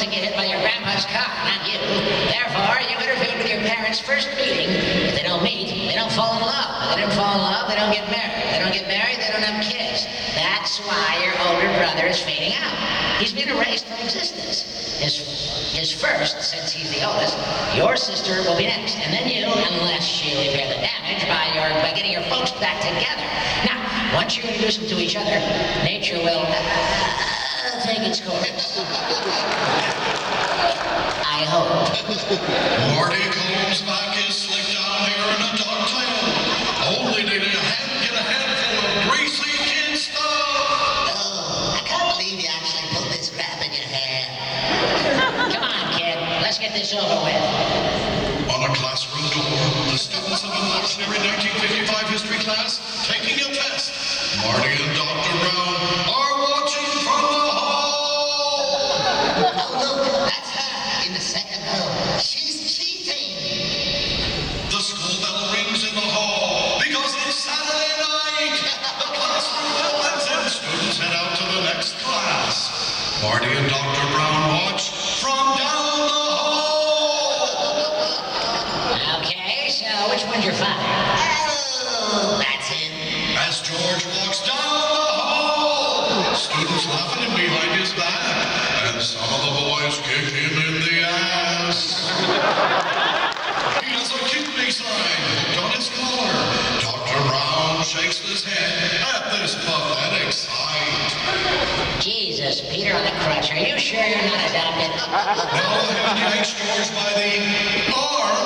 to get hit by your grandpa's car, not you. Therefore, you interfered with your parents' first meeting. If they don't meet, they don't fall in love. If they don't fall in love, they don't get married. If they don't get married, they don't have kids. That's why your older brother is fading out. He's been erased from existence. His first, since he's the oldest. Your sister will be next, and then you, unless she repair the damage by getting your folks back together. Now, once you introduce them to each other, nature will take its course. I hope. Marty combs back his slick down hair and a ducktail, only to get a handful of greasy kid stuff. Oh, I can't believe you actually put this crap in your hair. Come on, kid. Let's get this over with. On a classroom door, the students of an ordinary 1955 history class taking a test. Marty and Dr. Brown are watching from the hall. Oh, look, that's her in the second row. She's cheating. The school bell rings in the hall because it's Saturday night. The classroom opens and students head out to the next class. Marty and Dr. Brown watch from down the hall. Okay, so which one's your father? Oh, that's him. As George walks down the hall, students laughing him behind his back, and some of the boys kick him in the ass. He has a kidney sign hooked on his collar. Dr. Brown shakes his head at this pathetic sight. Jesus, Peter on the crutch. Are you sure you're not adopted? Now he takes George by the arm.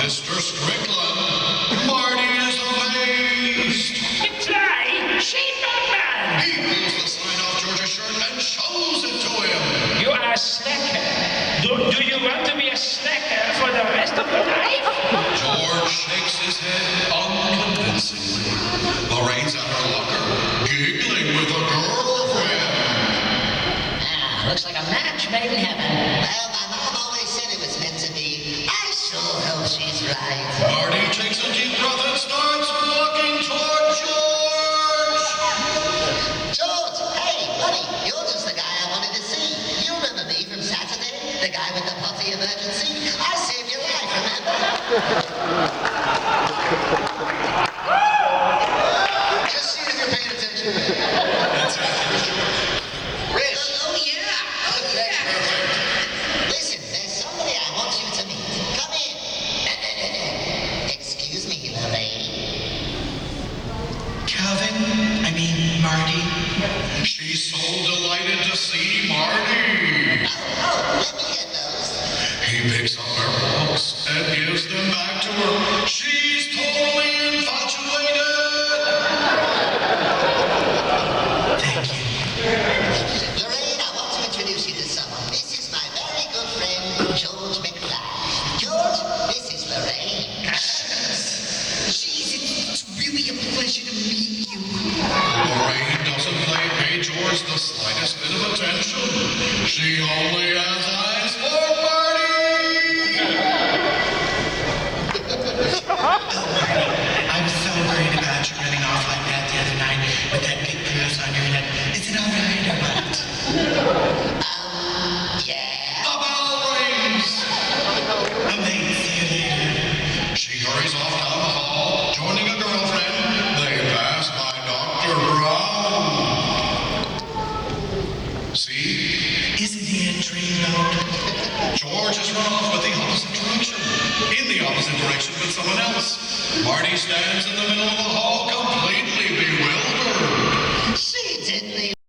Mr. Strickland. Marty is amazed. It's I, Shane Batman. He pulls the sign off George's shirt and shows it to him. You are a slacker. Do you want to be a slacker for the rest of your life? George shakes his head unconvincingly. Lorraine's at her locker, giggling with a girlfriend. Ah, looks like a match made in heaven. Well, my mom always said it was meant to be. I sure hope she's right. Marty takes a deep breath and starts walking toward George. George, hey, buddy, you're just the guy I wanted to see. You remember me from Saturday? The guy with the potty emergency? I saved your life, remember? Just see if you're paying attention. That's it. Rich. Oh, yeah. Okay. Listen, there's somebody I want you to meet. Come in. Excuse me, Lorraine. Marty. She's so delighted to see Marty. Oh, let me get those. He picks up her books and gives them back to her. She's totally infatuated. Thank you. Lorraine, I want to introduce you to someone. This is my very good friend, George McFly. George, this is Lorraine. Jeez, it's really a pleasure to meet you. Lorraine doesn't pay George the slightest bit of attention. She only has eyes for Marty. I was so worried about you running off like that the other night with that big bruise on your head. Is it all right or what? Yeah. The bell rings. I'm late. See you later. She hurries off down the hall, joining a girlfriend. They pass by Dr. Brown. See? Isn't he a dreamboat? George has run off with the opposite direction. In the opposite direction with someone else. Marty stands in the middle of the hall, completely